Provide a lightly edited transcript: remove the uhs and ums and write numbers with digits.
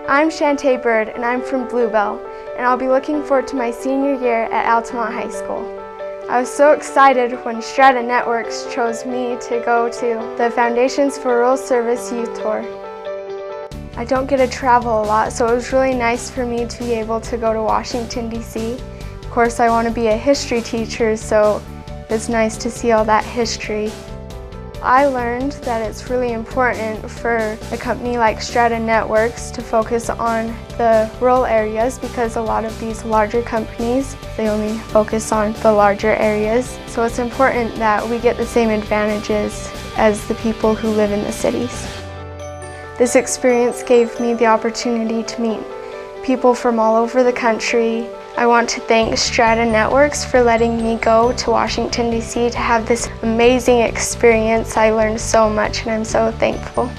I'm Shantae Bird, and I'm from Bluebell, and I'll be looking forward to my senior year at Altamont High School. I was so excited when Strata Networks chose me to go to the Foundations for Rural Service Youth Tour. I don't get to travel a lot, so it was really nice for me to be able to go to Washington, D.C. Of course, I want to be a history teacher, so it's nice to see all that history. I learned that it's really important for a company like Strata Networks to focus on the rural areas because a lot of these larger companies, they only focus on the larger areas. So it's important that we get the same advantages as the people who live in the cities. This experience gave me the opportunity to meet people from all over the country. I want to thank Strata Networks for letting me go to Washington, D.C. to have this amazing experience. I learned so much and I'm so thankful.